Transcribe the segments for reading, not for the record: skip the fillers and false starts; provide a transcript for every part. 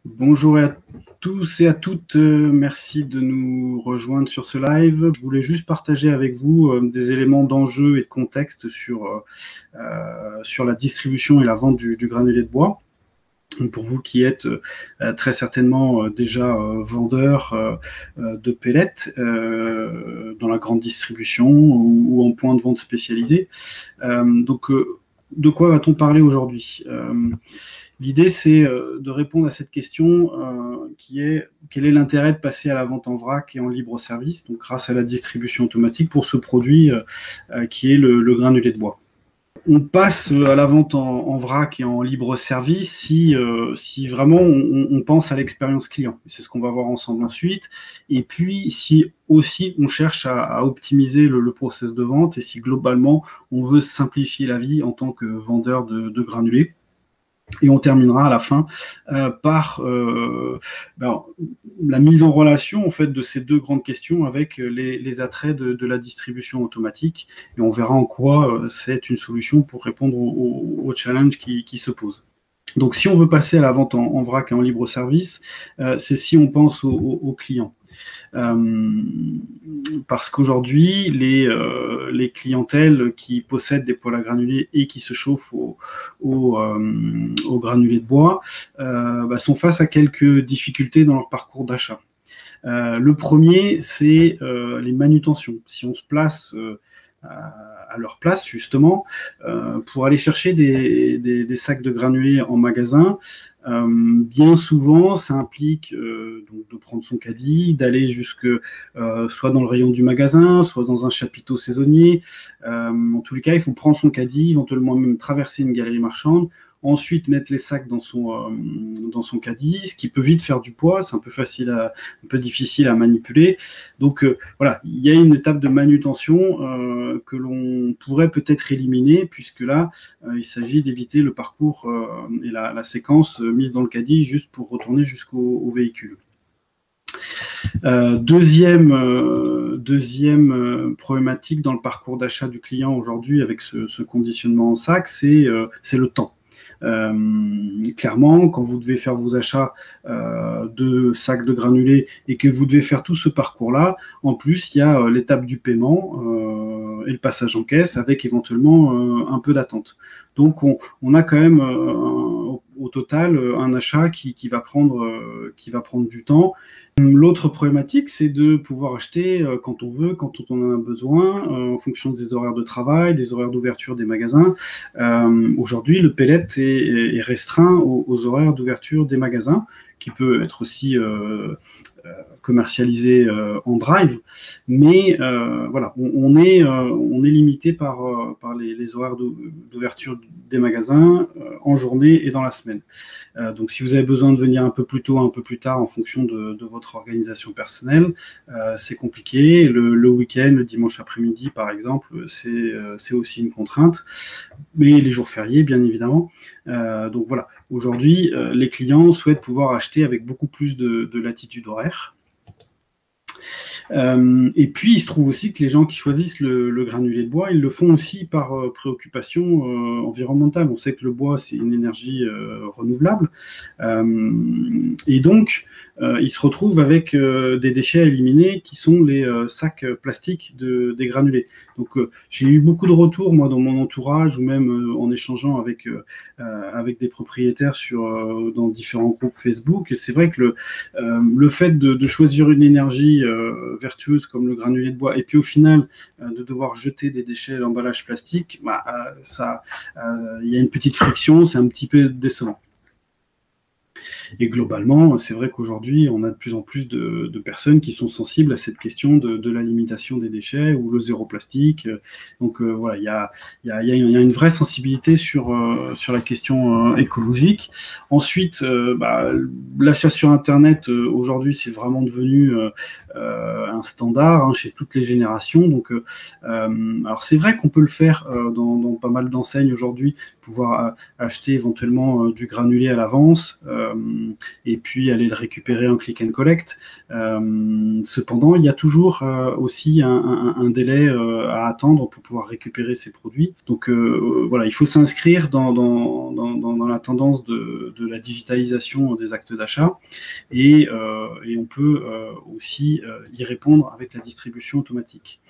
Bonjour à tous et à toutes, merci de nous rejoindre sur ce live. Je voulais juste partager avec vous des éléments d'enjeu et de contexte sur la distribution et la vente du granulé de bois. Pour vous qui êtes très certainement déjà vendeur de pellets dans la grande distribution ou en point de vente spécialisé. De quoi va-t-on parler aujourd'hui? L'idée, c'est de répondre à cette question qui est quel est l'intérêt de passer à la vente en vrac et en libre service, donc grâce à la distribution automatique pour ce produit qui est le granulé de bois. On passe à la vente en vrac et en libre service si vraiment on pense à l'expérience client. C'est ce qu'on va voir ensemble ensuite. Et puis, si aussi on cherche à optimiser le process de vente et si globalement on veut simplifier la vie en tant que vendeur de granulés. Et on terminera à la fin par la mise en relation en fait, de ces deux grandes questions avec les attraits de la distribution automatique. Et on verra en quoi c'est une solution pour répondre aux challenges qui se posent. Donc, si on veut passer à la vente en vrac et en libre service, c'est si on pense aux clients. Parce qu'aujourd'hui, les clientèles qui possèdent des poêles à granulés et qui se chauffent au granulé de bois sont face à quelques difficultés dans leur parcours d'achat. Le premier, c'est les manutentions. Si on se place à leur place, justement, pour aller chercher des sacs de granulés en magasin, bien souvent, ça implique donc de prendre son caddie, d'aller jusque soit dans le rayon du magasin, soit dans un chapiteau saisonnier. En tous les cas, il faut prendre son caddie, éventuellement même traverser une galerie marchande, ensuite mettre les sacs dans son caddie, ce qui peut vite faire du poids, c'est un peu difficile à manipuler. Donc voilà, il y a une étape de manutention que l'on pourrait peut-être éliminer, puisque là, il s'agit d'éviter le parcours et la séquence mise dans le caddie juste pour retourner jusqu'au véhicule. Deuxième problématique dans le parcours d'achat du client aujourd'hui avec ce conditionnement en sac, c'est le temps. Clairement, quand vous devez faire vos achats de sacs de granulés et que vous devez faire tout ce parcours-là, en plus, il y a l'étape du paiement et le passage en caisse avec éventuellement un peu d'attente. Donc, on a quand même au total un achat qui va prendre du temps. L'autre problématique, c'est de pouvoir acheter quand on veut, quand on en a besoin, en fonction des horaires de travail, des horaires d'ouverture des magasins. Aujourd'hui, le pellet est restreint aux horaires d'ouverture des magasins, qui peut être aussi commercialisé en drive, mais voilà, on est limité par les horaires d'ouverture des magasins en journée et dans la semaine. Donc, si vous avez besoin de venir un peu plus tôt, un peu plus tard, en fonction de votre organisation personnelle, c'est compliqué. Le week-end, le dimanche après-midi, par exemple, c'est aussi une contrainte. Mais les jours fériés, bien évidemment. Donc voilà, aujourd'hui, les clients souhaitent pouvoir acheter avec beaucoup plus de latitude horaire. Et puis, il se trouve aussi que les gens qui choisissent le granulé de bois, ils le font aussi par préoccupation environnementale. On sait que le bois, c'est une énergie renouvelable. Et donc, ils se retrouvent avec des déchets à éliminer qui sont les sacs plastiques des granulés. Donc, j'ai eu beaucoup de retours, moi, dans mon entourage, ou même en échangeant avec des propriétaires dans différents groupes Facebook. Et c'est vrai que le fait de choisir une énergie vertueuse comme le granulé de bois, et puis au final de devoir jeter des déchets d'emballage plastique, il y a une petite friction, c'est un petit peu décevant. Et globalement, c'est vrai qu'aujourd'hui, on a de plus en plus de personnes qui sont sensibles à cette question de la limitation des déchets ou le zéro plastique. Donc voilà, il y a une vraie sensibilité sur la question écologique. Ensuite, l'achat sur Internet, aujourd'hui, c'est vraiment devenu un standard chez toutes les générations. Donc, alors c'est vrai qu'on peut le faire dans pas mal d'enseignes aujourd'hui, pouvoir acheter éventuellement du granulé à l'avance. et puis aller le récupérer en click and collect. Cependant, il y a toujours aussi un délai à attendre pour pouvoir récupérer ces produits. Donc voilà, il faut s'inscrire dans la tendance de la digitalisation des actes d'achat et on peut aussi y répondre avec la distribution automatique.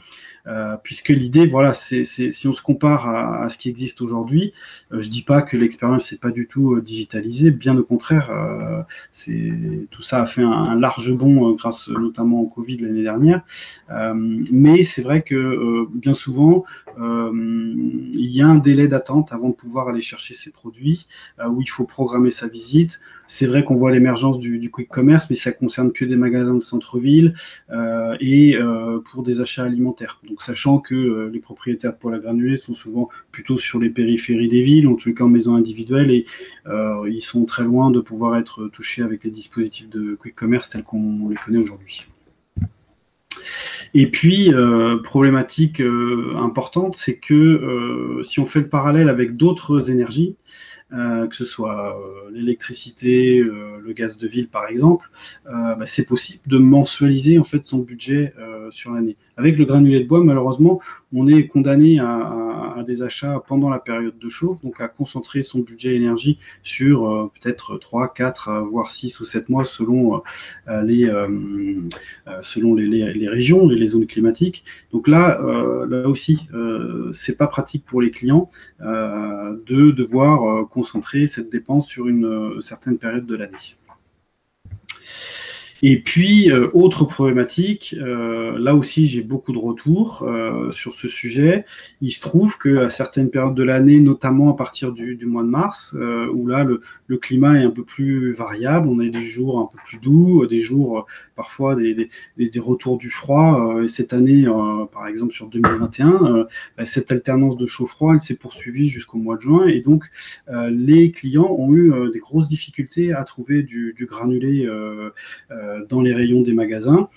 Puisque l'idée, voilà, c'est si on se compare à ce qui existe aujourd'hui, je dis pas que l'expérience n'est pas du tout digitalisée, bien au contraire, tout ça a fait un large bond grâce notamment au Covid l'année dernière, mais c'est vrai que bien souvent, il y a un délai d'attente avant de pouvoir aller chercher ces produits, où il faut programmer sa visite. C'est vrai qu'on voit l'émergence du quick commerce, mais ça concerne que des magasins de centre-ville et pour des achats alimentaires. Donc, sachant que les propriétaires de poêles à granulés sont souvent plutôt sur les périphéries des villes, en tout cas en maison individuelle, et ils sont très loin de pouvoir être touchés avec les dispositifs de quick commerce tels qu'on les connaît aujourd'hui. Et puis, problématique importante, c'est que si on fait le parallèle avec d'autres énergies, que ce soit l'électricité, le gaz de ville par exemple, c'est possible de mensualiser en fait son budget sur l'année. Avec le granulé de bois, malheureusement, on est condamné à des achats pendant la période de chauffe, donc à concentrer son budget énergie sur peut-être 3, 4, voire 6 ou 7 mois selon les régions et les zones climatiques. Donc là aussi, c'est pas pratique pour les clients de devoir concentrer cette dépense sur une certaine période de l'année. Et puis, autre problématique, là aussi j'ai beaucoup de retours sur ce sujet. Il se trouve qu'à certaines périodes de l'année, notamment à partir du mois de mars, où là le climat est un peu plus variable, on a des jours un peu plus doux, des jours parfois des retours du froid. Et cette année, par exemple sur 2021, cette alternance de chaud-froid, elle s'est poursuivie jusqu'au mois de juin. Et donc, les clients ont eu des grosses difficultés à trouver du granulé dans les rayons des magasins,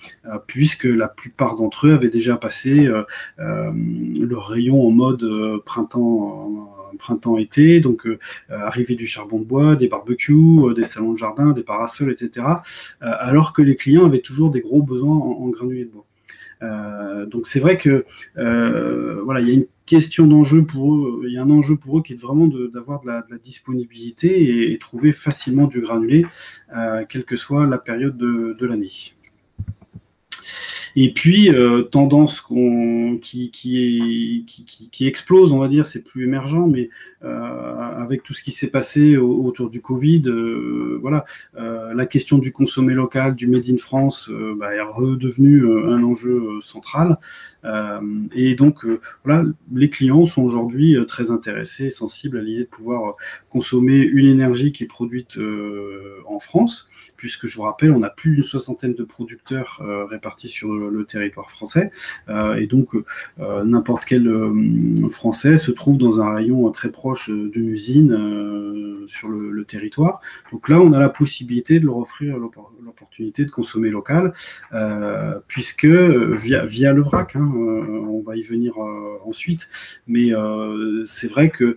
puisque la plupart d'entre eux avaient déjà passé leur rayon en mode printemps-été, donc arrivée du charbon de bois, des barbecues, des salons de jardin, des parasols, etc., alors que les clients avaient toujours des gros besoins en granulés de bois. Donc c'est vrai que voilà, il y a une question d'enjeu pour eux, il y a un enjeu pour eux qui est vraiment d'avoir de la disponibilité et trouver facilement du granulé, quelle que soit la période de l'année. Et puis, tendance qui explose, on va dire, c'est plus émergent, mais avec tout ce qui s'est passé autour du Covid, voilà, la question du consommé local, du Made in France, est redevenue un enjeu central. Et donc, voilà, les clients sont aujourd'hui très intéressés, sensibles à l'idée de pouvoir consommer une énergie qui est produite en France, puisque je vous rappelle, on a plus d'une soixantaine de producteurs répartis sur le territoire français, et donc n'importe quel Français se trouve dans un rayon très proche d'une usine sur le territoire. Donc là, on a la possibilité de leur offrir l'opportunité de consommer local, puisque via le vrac, on va y venir ensuite, mais c'est vrai que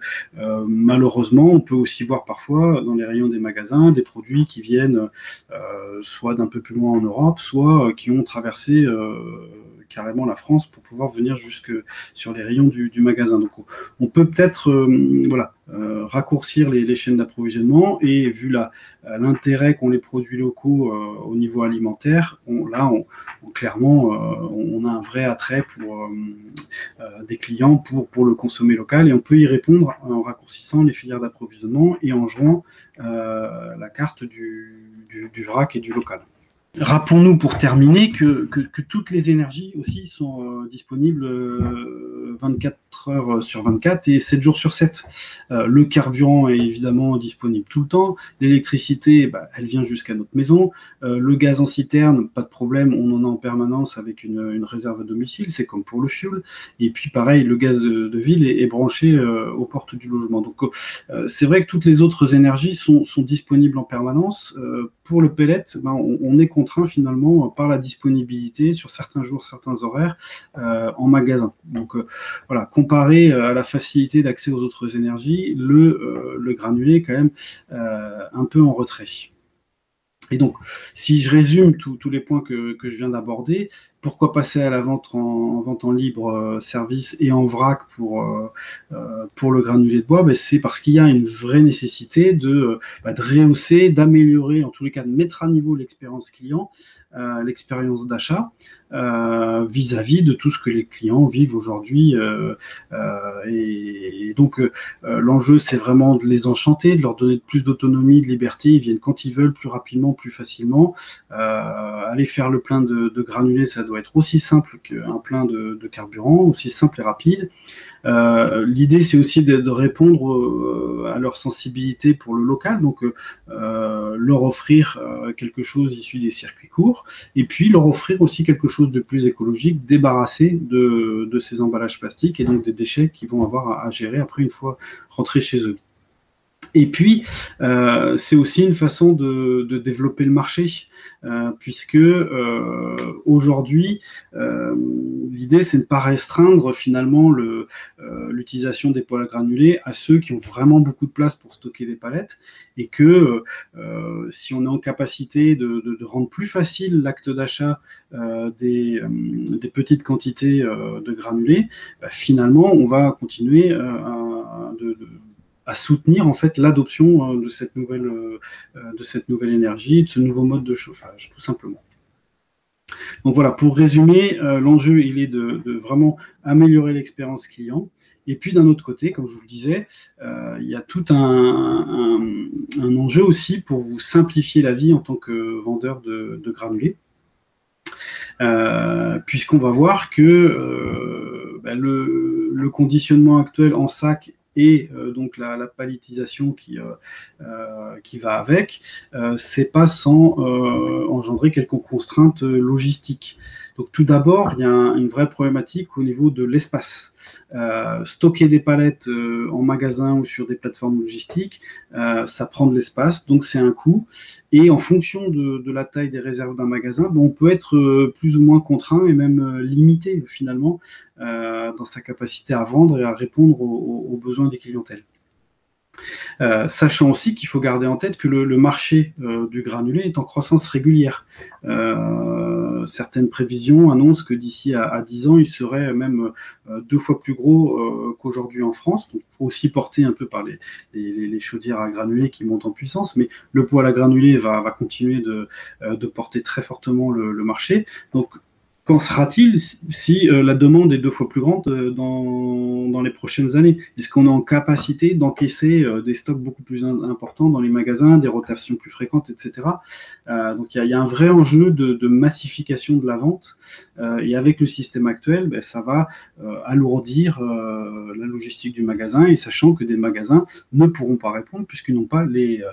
malheureusement, on peut aussi voir parfois dans les rayons des magasins des produits qui viennent soit d'un peu plus loin en Europe, soit qui ont traversé carrément la France pour pouvoir venir jusque sur les rayons du magasin. Donc on peut peut-être raccourcir les chaînes d'approvisionnement, et vu l'intérêt qu'ont les produits locaux au niveau alimentaire, clairement on a un vrai attrait pour des clients pour le consommer local, et on peut y répondre en raccourcissant les filières d'approvisionnement et en jouant la carte du vrac et du local. Rappelons-nous pour terminer que toutes les énergies aussi sont disponibles 24 heures sur 24 et 7 jours sur 7. Le carburant est évidemment disponible tout le temps. L'électricité, elle vient jusqu'à notre maison. Le gaz en citerne, pas de problème, on en a en permanence avec une réserve à domicile, c'est comme pour le fioul. Et puis pareil, le gaz de ville est branché aux portes du logement. Donc c'est vrai que toutes les autres énergies sont disponibles en permanence. Pour le pellet, on est contraint finalement par la disponibilité sur certains jours, certains horaires en magasin. Donc voilà, comparé à la facilité d'accès aux autres énergies, le granulé est quand même un peu en retrait. Et donc, si je résume tous les points que je viens d'aborder, pourquoi passer à la vente en libre service et en vrac pour le granulé de bois? C'est parce qu'il y a une vraie nécessité de rehausser, d'améliorer, en tous les cas de mettre à niveau l'expérience client, l'expérience d'achat, vis-à-vis de tout ce que les clients vivent aujourd'hui. Et donc, l'enjeu, c'est vraiment de les enchanter, de leur donner plus d'autonomie, de liberté. Ils viennent quand ils veulent, plus rapidement, plus facilement. Aller faire le plein de granulés, ça doit être aussi simple qu'un plein de carburant, aussi simple et rapide. L'idée, c'est aussi de répondre à leur sensibilité pour le local, donc leur offrir quelque chose issu des circuits courts, et puis leur offrir aussi quelque chose de plus écologique, débarrassé de ces emballages plastiques et donc des déchets qu'ils vont avoir à gérer après une fois rentrés chez eux. Et puis, c'est aussi une façon de développer le marché, puisque aujourd'hui, l'idée, c'est de ne pas restreindre finalement l'utilisation des poêles à granulés à ceux qui ont vraiment beaucoup de place pour stocker des palettes, et que si on est en capacité de rendre plus facile l'acte d'achat des petites quantités de granulés, finalement, on va continuer à soutenir en fait l'adoption de cette nouvelle énergie, de ce nouveau mode de chauffage, tout simplement. Donc voilà, pour résumer, l'enjeu, il est de vraiment améliorer l'expérience client. Et puis d'un autre côté, comme je vous le disais, il y a tout un enjeu aussi pour vous simplifier la vie en tant que vendeur de granulés. Puisqu'on va voir que le conditionnement actuel en sac et donc la palettisation qui va avec, c'est pas sans engendrer quelques contraintes logistiques. Donc tout d'abord, il y a une vraie problématique au niveau de l'espace. Stocker des palettes en magasin ou sur des plateformes logistiques, ça prend de l'espace, donc c'est un coût. Et en fonction de la taille des réserves d'un magasin, on peut être plus ou moins contraint et même limité finalement dans sa capacité à vendre et à répondre aux besoins des clientèles. Sachant aussi qu'il faut garder en tête que le marché du granulé est en croissance régulière. Certaines prévisions annoncent que d'ici à 10 ans, il serait même 2 fois plus gros qu'aujourd'hui en France, donc aussi porté un peu par les chaudières à granulés qui montent en puissance, mais le poêle à granulés va continuer de porter très fortement le marché. Donc, qu'en sera-t-il si la demande est 2 fois plus grande dans les prochaines années? Est-ce qu'on est en capacité d'encaisser des stocks beaucoup plus importants dans les magasins, des rotations plus fréquentes, etc. Donc il y a un vrai enjeu de massification de la vente, et avec le système actuel, ça va alourdir la logistique du magasin, et sachant que des magasins ne pourront pas répondre puisqu'ils n'ont pas les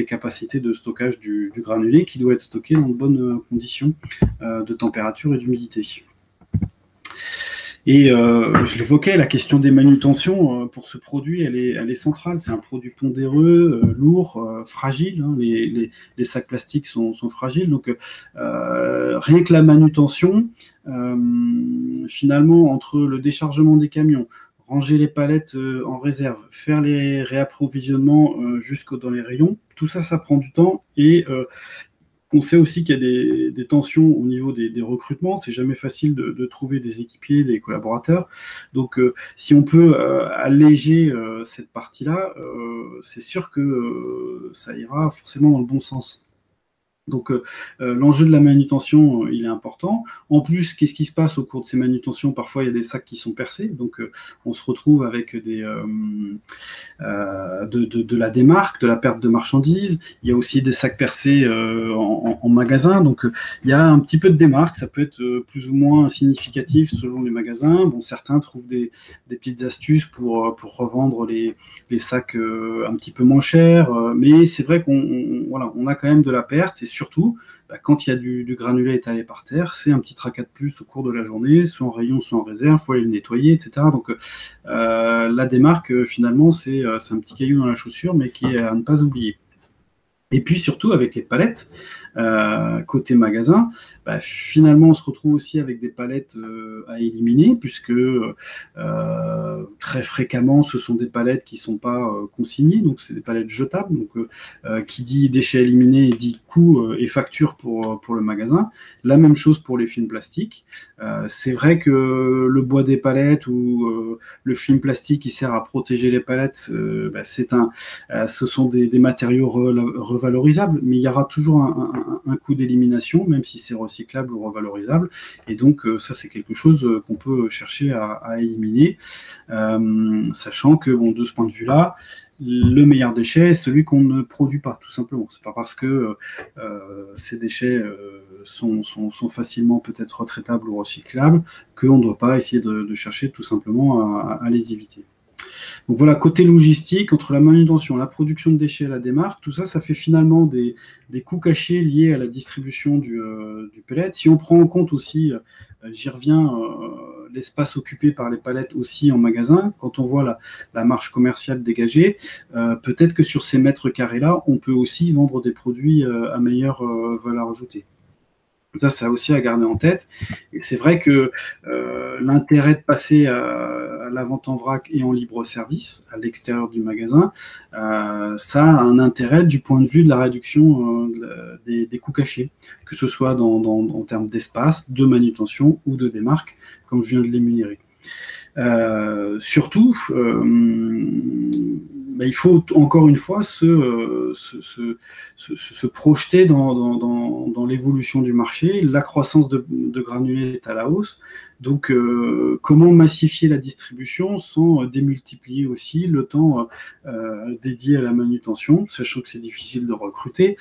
capacités de stockage du granulé qui doit être stocké dans de bonnes conditions de température et d'humidité. Et je l'évoquais, la question des manutentions pour ce produit, elle est centrale. C'est un produit pondéreux, lourd, fragile. Hein. Les sacs plastiques sont fragiles. Donc, rien que la manutention, finalement, entre le déchargement des camions, ranger les palettes en réserve, faire les réapprovisionnements dans les rayons, tout ça, ça prend du temps. Et on sait aussi qu'il y a des tensions au niveau des recrutements. C'est jamais facile de trouver des équipiers, des collaborateurs. Donc, si on peut alléger cette partie-là, c'est sûr que ça ira forcément dans le bon sens. Donc, l'enjeu de la manutention, il est important. En plus, qu'est-ce qui se passe au cours de ces manutentions? Parfois, il y a des sacs qui sont percés. Donc, on se retrouve avec de la démarque, de la perte de marchandises. Il y a aussi des sacs percés en magasin. Donc, il y a un petit peu de démarque. Ça peut être plus ou moins significatif selon les magasins. Bon, certains trouvent des petites astuces pour revendre les sacs un petit peu moins chers. Mais c'est vrai qu'on a quand même de la perte. Et surtout, quand il y a du granulé étalé par terre, c'est un petit tracas de plus au cours de la journée, soit en rayon, soit en réserve, il faut aller le nettoyer, etc. Donc la démarque, finalement, c'est un petit caillou dans la chaussure, mais qui est à ne pas oublier. Et puis surtout avec les palettes, côté magasin, finalement on se retrouve aussi avec des palettes à éliminer, puisque très fréquemment ce sont des palettes qui ne sont pas consignées, donc c'est des palettes jetables. Donc qui dit déchets éliminés dit coût et facture pour le magasin. La même chose pour les films plastiques. C'est vrai que le bois des palettes ou le film plastique qui sert à protéger les palettes, ce sont des matériaux revalorisables, mais il y aura toujours un coût d'élimination, même si c'est recyclable ou revalorisable. Et donc, ça, c'est quelque chose qu'on peut chercher à éliminer, sachant que, bon, de ce point de vue-là, le meilleur déchet est celui qu'on ne produit pas, tout simplement. C'est pas parce que ces déchets sont facilement peut-être retraitables ou recyclables qu'on ne doit pas essayer de chercher tout simplement à les éviter. Donc voilà, côté logistique, entre la manutention, la production de déchets et la démarque, tout ça, ça fait finalement des coûts cachés liés à la distribution du pellet. Si on prend en compte aussi, j'y reviens, l'espace occupé par les palettes aussi en magasin, quand on voit la marge commerciale dégagée, peut-être que sur ces mètres carrés-là, on peut aussi vendre des produits à meilleure valeur ajoutée. Ça, c'est aussi à garder en tête. Et c'est vrai que l'intérêt de passer à la vente en vrac et en libre service, à l'extérieur du magasin, ça a un intérêt du point de vue de la réduction des coûts cachés, que ce soit en termes d'espace, de manutention ou de démarque, comme je viens de l'énumérer. Surtout, il faut encore une fois se projeter dans l'évolution du marché. La croissance de granulés est à la hausse. Donc, comment massifier la distribution sans démultiplier aussi le temps dédié à la manutention, sachant que c'est difficile de recruter,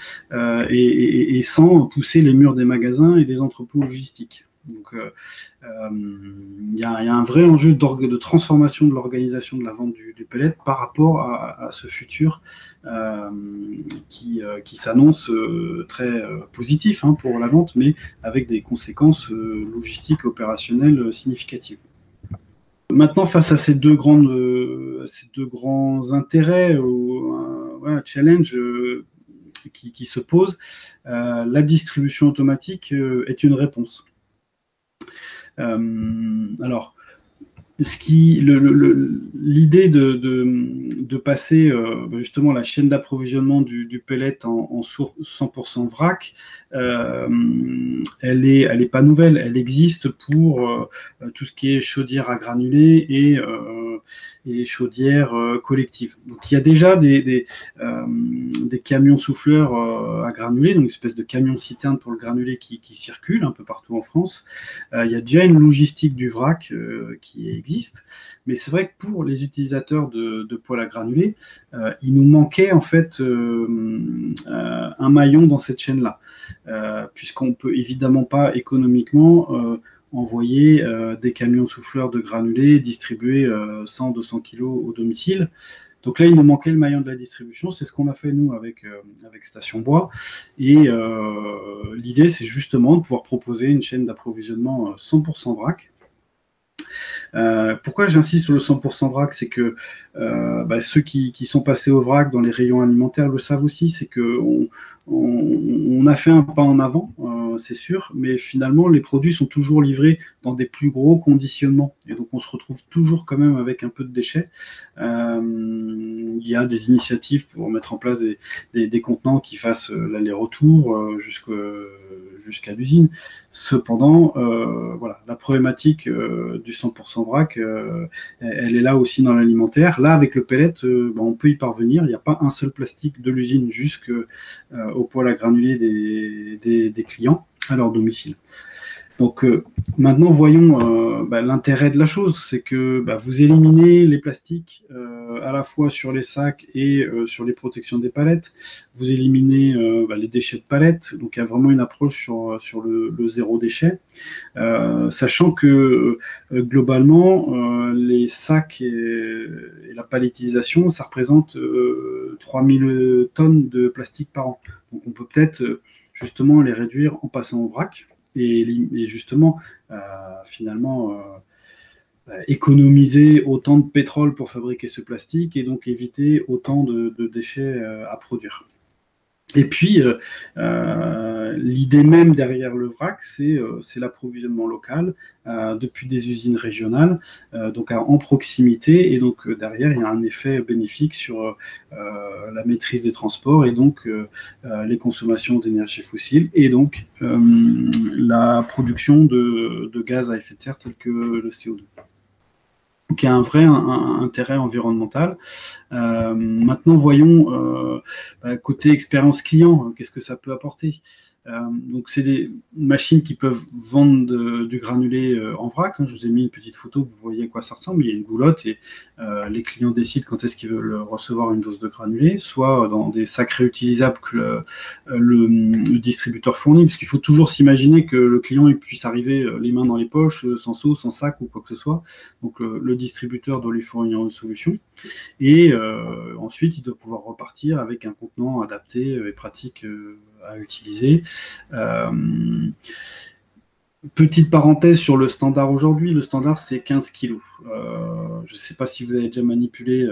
et sans pousser les murs des magasins et des entrepôts logistiques. Donc, il y a un vrai enjeu de transformation de l'organisation de la vente du pellet par rapport à ce futur qui s'annonce très positif pour la vente, mais avec des conséquences logistiques opérationnelles significatives. Maintenant, face à ces deux grands intérêts ou challenge qui se posent, la distribution automatique est une réponse. Alors, l'idée de passer justement la chaîne d'approvisionnement du pellet en 100% vrac, elle est pas nouvelle. Elle existe pour tout ce qui est chaudière à granulés et chaudière collective. Donc il y a déjà des camions souffleurs à granulés, donc une espèce de camion citerne pour le granulé qui circule un peu partout en France. Il y a déjà une logistique du vrac qui existe, mais c'est vrai que pour les utilisateurs de poêle à granulés, il nous manquait en fait un maillon dans cette chaîne-là, puisqu'on ne peut évidemment pas économiquement envoyer des camions souffleurs de granulés distribués 100-200 kg au domicile. Donc là, il nous manquait le maillon de la distribution. C'est ce qu'on a fait, nous, avec Station Bois. Et l'idée, c'est justement de pouvoir proposer une chaîne d'approvisionnement 100% vrac. Pourquoi j'insiste sur le 100% vrac, c'est que ceux qui sont passés au vrac dans les rayons alimentaires le savent aussi, c'est qu'on a fait un pas en avant, c'est sûr, mais finalement les produits sont toujours livrés dans des plus gros conditionnements, et donc on se retrouve toujours quand même avec un peu de déchets. Il y a des initiatives pour mettre en place des contenants qui fassent l'aller-retour jusqu'à l'usine. Cependant, voilà, la problématique du 100% vrac, elle est là aussi dans l'alimentaire. Là, avec le pellet, on peut y parvenir. Il n'y a pas un seul plastique de l'usine jusqu'au poêle à granulés des clients à leur domicile. Donc maintenant, voyons l'intérêt de la chose, c'est que vous éliminez les plastiques à la fois sur les sacs et sur les protections des palettes. Vous éliminez les déchets de palettes, donc il y a vraiment une approche sur le zéro déchet, sachant que globalement, les sacs et la palettisation, ça représente 3000 tonnes de plastique par an. Donc on peut peut-être justement les réduire en passant au vrac. Et justement, finalement, économiser autant de pétrole pour fabriquer ce plastique et donc éviter autant de déchets à produire. Et puis, l'idée même derrière le vrac, c'est l'approvisionnement local depuis des usines régionales, donc en proximité. Et donc, derrière, il y a un effet bénéfique sur la maîtrise des transports et donc les consommations d'énergie fossile et donc la production de gaz à effet de serre tel que le CO2. Donc, il y a un vrai intérêt environnemental. Maintenant, voyons côté expérience client, qu'est-ce que ça peut apporter. Donc, c'est des machines qui peuvent vendre du granulé en vrac. Je vous ai mis une petite photo, vous voyez à quoi ça ressemble. Il y a une goulotte et les clients décident quand est-ce qu'ils veulent recevoir une dose de granulé, soit dans des sacs réutilisables que le distributeur fournit, parce qu'il faut toujours s'imaginer que le client il puisse arriver les mains dans les poches, sans seau, sans sac ou quoi que ce soit. Donc, le distributeur doit lui fournir une solution. Et ensuite, il doit pouvoir repartir avec un contenant adapté et pratique à utiliser. Petite parenthèse sur le standard aujourd'hui. Le standard, c'est 15 kg. Je ne sais pas si vous avez déjà manipulé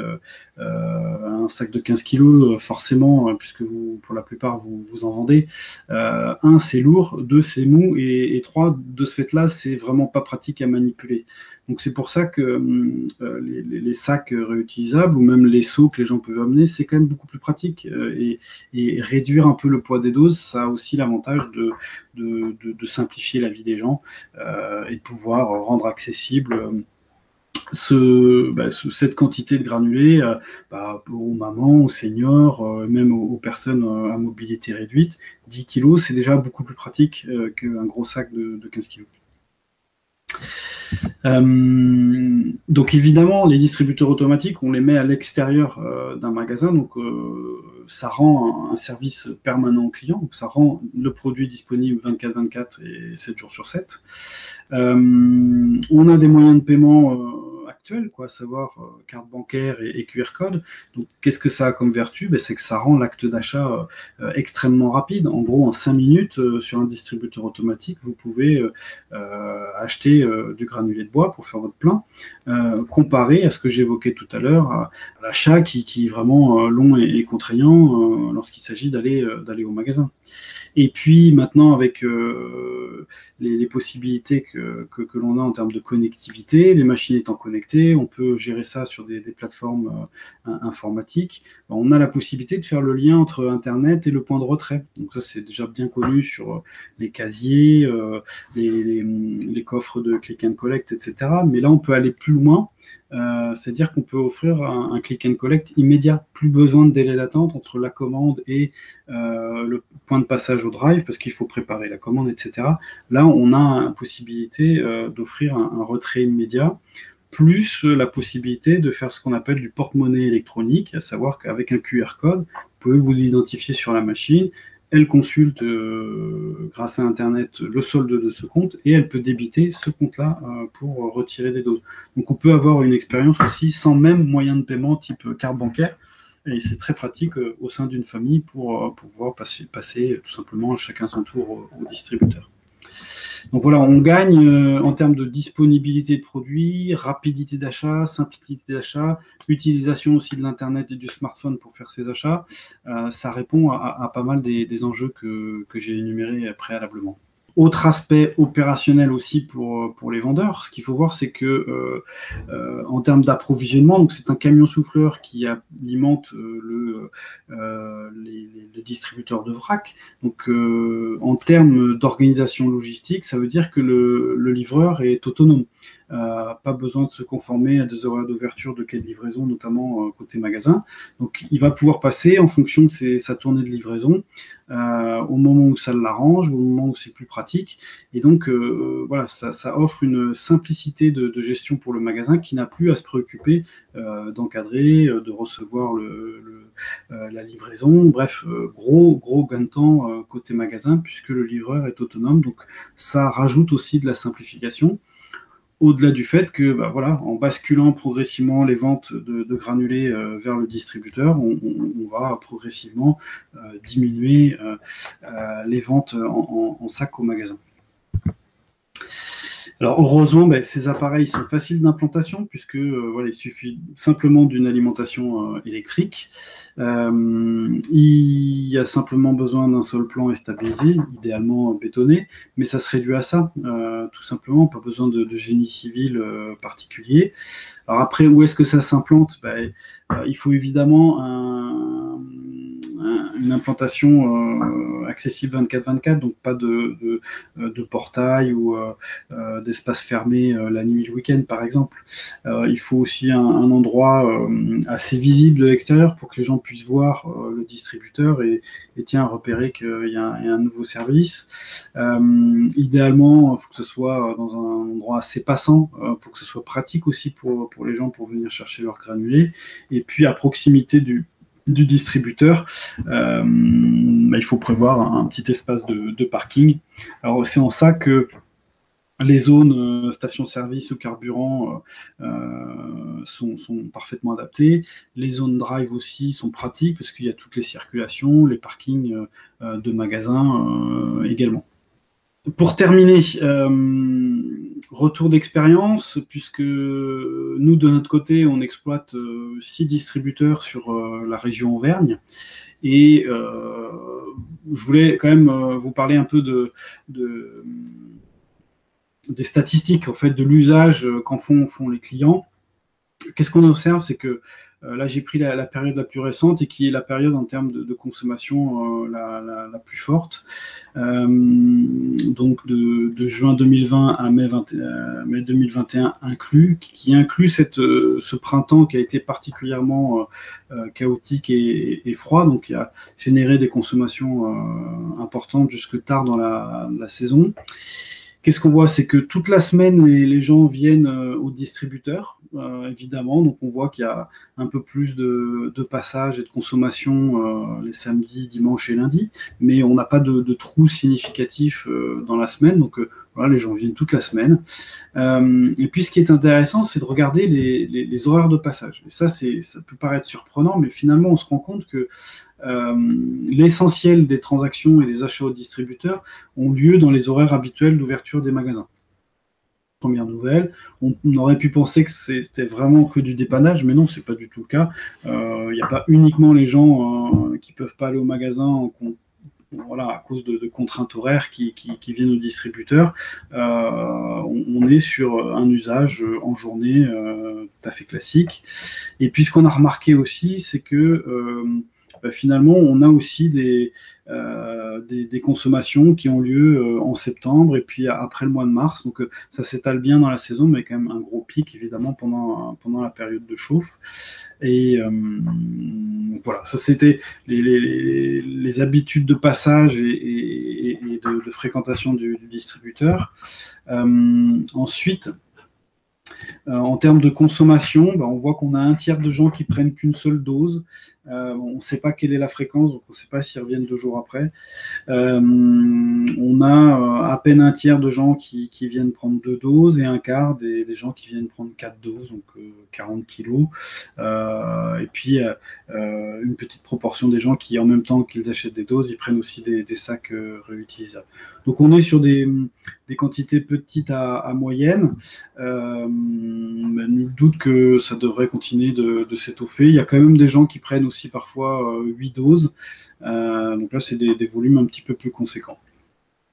un sac de 15 kg, forcément, puisque pour la plupart, vous en vendez. Un, c'est lourd. Deux, c'est mou. Et trois, de ce fait-là, c'est vraiment pas pratique à manipuler. Donc c'est pour ça que les sacs réutilisables ou même les seaux que les gens peuvent amener, c'est quand même beaucoup plus pratique. Et réduire un peu le poids des doses, ça a aussi l'avantage de simplifier la vie des gens et de pouvoir rendre accessible cette quantité de granulés aux mamans, aux seniors, même aux personnes à mobilité réduite. 10 kg, c'est déjà beaucoup plus pratique qu'un gros sac de 15 kg. Donc évidemment, les distributeurs automatiques, on les met à l'extérieur d'un magasin, donc ça rend un service permanent au client, donc ça rend le produit disponible 24/24 et 7 jours sur 7. On a des moyens de paiement actuels, à savoir carte bancaire et QR code. Donc qu'est-ce que ça a comme vertu? C'est que ça rend l'acte d'achat extrêmement rapide. En gros, en 5 minutes, sur un distributeur automatique, vous pouvez acheter du granulé de bois pour faire votre plein, comparé à ce que j'évoquais tout à l'heure, à l'achat qui est vraiment long et contraignant lorsqu'il s'agit d'aller au magasin. Et puis maintenant, avec les possibilités que l'on a en termes de connectivité, les machines étant connectées, on peut gérer ça sur des plateformes informatiques. On a la possibilité de faire le lien entre Internet et le point de retrait. Donc ça, c'est déjà bien connu sur les casiers, les coffres de click and collect, etc. Mais là, on peut aller plus loin. C'est-à-dire qu'on peut offrir un click and collect immédiat, plus besoin de délai d'attente entre la commande et le point de passage au drive, parce qu'il faut préparer la commande, etc. Là, on a la possibilité d'offrir un retrait immédiat, plus la possibilité de faire ce qu'on appelle du porte-monnaie électronique, à savoir qu'avec un QR code, vous pouvez vous identifier sur la machine, elle consulte grâce à Internet le solde de ce compte et elle peut débiter ce compte-là pour retirer des doses. Donc on peut avoir une expérience aussi sans même moyen de paiement type carte bancaire et c'est très pratique au sein d'une famille pour pouvoir passer tout simplement chacun son tour au distributeur. Donc voilà, on gagne en termes de disponibilité de produits, rapidité d'achat, simplicité d'achat, utilisation aussi de l'Internet et du smartphone pour faire ses achats. Ça répond à pas mal des enjeux que j'ai énumérés préalablement. Autre aspect opérationnel aussi pour les vendeurs, ce qu'il faut voir, c'est que en termes d'approvisionnement, donc c'est un camion souffleur qui alimente le distributeur de vrac. Donc en termes d'organisation logistique, ça veut dire que le livreur est autonome. Pas besoin de se conformer à des horaires d'ouverture de quai de livraison, notamment côté magasin. Donc il va pouvoir passer en fonction de sa tournée de livraison au moment où ça l'arrange, au moment où c'est plus pratique. Et donc voilà, ça offre une simplicité de gestion pour le magasin qui n'a plus à se préoccuper d'encadrer, de recevoir la livraison. Bref, gros gain de temps côté magasin puisque le livreur est autonome. Donc ça rajoute aussi de la simplification. Au-delà du fait que, voilà, en basculant progressivement les ventes de granulés vers le distributeur, on va progressivement diminuer les ventes en sac au magasin. Alors heureusement, ces appareils sont faciles d'implantation puisque voilà, il suffit simplement d'une alimentation électrique. Il y a simplement besoin d'un seul plan et stabilisé, idéalement bétonné, mais ça se réduit à ça, tout simplement, pas besoin de génie civil particulier. Alors après, où est-ce que ça s'implante? Il faut évidemment une implantation accessible 24/24, donc pas de portail ou d'espace fermé la nuit et le week-end, par exemple. Il faut aussi un endroit assez visible de l'extérieur pour que les gens puissent voir le distributeur et tiens, repérer qu'il y a un nouveau service. Idéalement, il faut que ce soit dans un endroit assez passant pour que ce soit pratique aussi pour les gens pour venir chercher leurs granulés. Et puis à proximité du distributeur, il faut prévoir un petit espace de parking. Alors c'est en ça que les zones station-service ou carburant sont parfaitement adaptées. Les zones drive aussi sont pratiques parce qu'il y a toutes les circulations, les parkings de magasins également. Pour terminer, retour d'expérience, puisque nous, de notre côté, on exploite 6 distributeurs sur la région Auvergne. Et je voulais quand même vous parler un peu des statistiques, en fait, de l'usage qu'en font les clients. Qu'est-ce qu'on observe? C'est que là, j'ai pris la période la plus récente et qui est la période en termes de consommation la plus forte. Donc de juin 2020 à mai 2021 inclus, qui inclut ce printemps qui a été particulièrement chaotique et froid, donc qui a généré des consommations importantes jusque tard dans la saison. Qu'est-ce qu'on voit? C'est que toute la semaine, les gens viennent au distributeur, évidemment. Donc, on voit qu'il y a un peu plus de passages et de consommation les samedis, dimanches et lundis. Mais on n'a pas de trou significatif dans la semaine. Donc, voilà, les gens viennent toute la semaine. Et puis, ce qui est intéressant, c'est de regarder les horaires de passage. Et ça peut paraître surprenant, mais finalement, on se rend compte que l'essentiel des transactions et des achats aux distributeurs ont lieu dans les horaires habituels d'ouverture des magasins. Première nouvelle, on aurait pu penser que c'était vraiment que du dépannage, mais non, c'est pas du tout le cas. Il n'y a pas uniquement les gens qui peuvent pas aller au magasin à cause de contraintes horaires qui viennent au distributeur. On est sur un usage en journée tout à fait classique. Et puis ce qu'on a remarqué aussi, c'est que finalement, on a aussi des consommations qui ont lieu en septembre et puis après le mois de mars. Donc, ça s'étale bien dans la saison, mais quand même un gros pic, évidemment, pendant la période de chauffe. Et voilà, ça c'était les habitudes de passage et de fréquentation du distributeur. Ensuite, en termes de consommation, on voit qu'on a un tiers de gens qui prennent qu'une seule dose. On ne sait pas quelle est la fréquence, donc on ne sait pas s'ils reviennent 2 jours après. On a à peine un tiers de gens qui viennent prendre 2 doses et un quart des gens qui viennent prendre 4 doses, donc 40 kilos. Et puis une petite proportion des gens qui, en même temps qu'ils achètent des doses, ils prennent aussi des sacs réutilisables. Donc on est sur des quantités petites à moyennes. Nul doute que ça devrait continuer de s'étoffer. Il y a quand même des gens qui prennent aussi parfois 8 doses. Donc là, c'est des volumes un petit peu plus conséquents.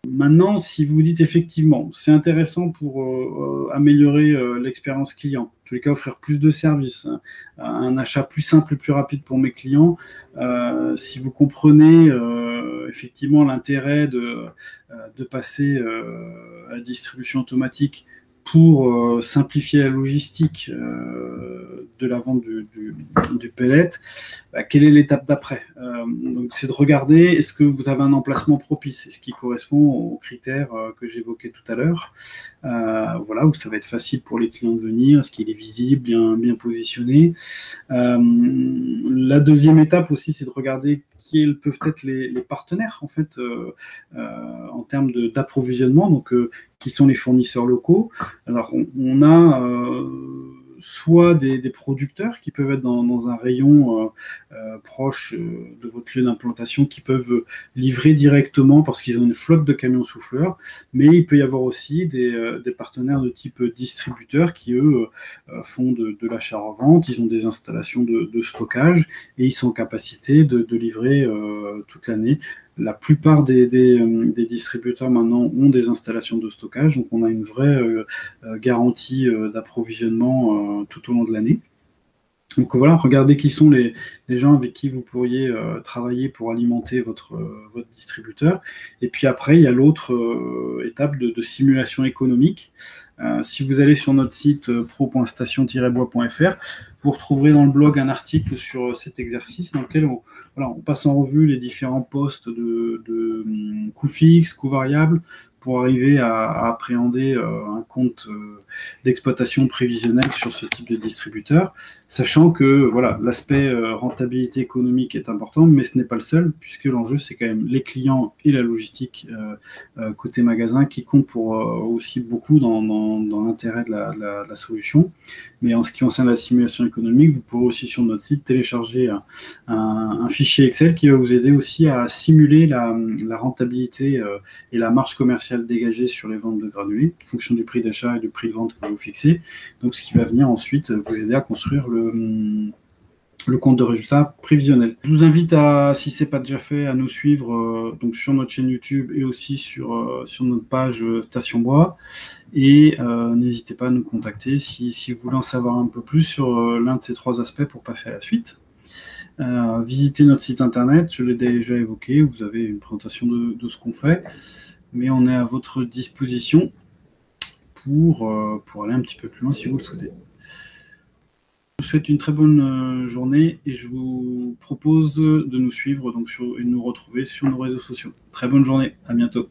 Maintenant, si vous dites effectivement, c'est intéressant pour améliorer l'expérience client, en tous les cas offrir plus de services, un achat plus simple et plus rapide pour mes clients, si vous comprenez effectivement l'intérêt de passer à la distribution automatique pour simplifier la logistique de la vente du pellet, quelle est l'étape d'après? Donc, c'est de regarder, est-ce que vous avez un emplacement propice? Est-ce qui correspond aux critères que j'évoquais tout à l'heure? Voilà, où ça va être facile pour les clients de venir, est-ce qu'il est visible, bien positionné? La deuxième étape aussi, c'est de regarder quels peuvent être les partenaires en fait en termes d'approvisionnement, donc qui sont les fournisseurs locaux. Alors on a soit des producteurs qui peuvent être dans un rayon proche de votre lieu d'implantation, qui peuvent livrer directement parce qu'ils ont une flotte de camions souffleurs, mais il peut y avoir aussi des partenaires de type distributeurs qui, eux, font de l'achat-revente, ils ont des installations de stockage et ils sont en capacité de livrer toute l'année. La plupart des distributeurs maintenant ont des installations de stockage, donc on a une vraie garantie d'approvisionnement tout au long de l'année. Donc voilà, regardez qui sont les gens avec qui vous pourriez travailler pour alimenter votre distributeur. Et puis après, il y a l'autre étape de simulation économique. Si vous allez sur notre site pro.station-bois.fr, vous retrouverez dans le blog un article sur cet exercice dans lequel on passe en revue les différents postes de coûts fixes, coûts variables, pour arriver à appréhender un compte d'exploitation prévisionnel sur ce type de distributeur, sachant que voilà, l'aspect rentabilité économique est important, mais ce n'est pas le seul, puisque l'enjeu, c'est quand même les clients et la logistique côté magasin qui comptent pour aussi beaucoup dans l'intérêt de la solution. Mais en ce qui concerne la simulation économique, vous pourrez aussi sur notre site télécharger un fichier Excel qui va vous aider aussi à simuler la rentabilité et la marge commerciale dégagée sur les ventes de granulés, en fonction du prix d'achat et du prix de vente que vous fixez. Donc, ce qui va venir ensuite vous aider à construire le compte de résultat prévisionnel. Je vous invite si ce n'est pas déjà fait, à nous suivre donc sur notre chaîne YouTube et aussi sur notre page Station Bois. Et n'hésitez pas à nous contacter si vous voulez en savoir un peu plus sur l'un de ces 3 aspects pour passer à la suite. Visitez notre site internet, je l'ai déjà évoqué, vous avez une présentation de ce qu'on fait, mais on est à votre disposition pour aller un petit peu plus loin si vous le souhaitez. Je vous souhaite une très bonne journée et je vous propose de nous suivre et de nous retrouver sur nos réseaux sociaux. Très bonne journée, à bientôt.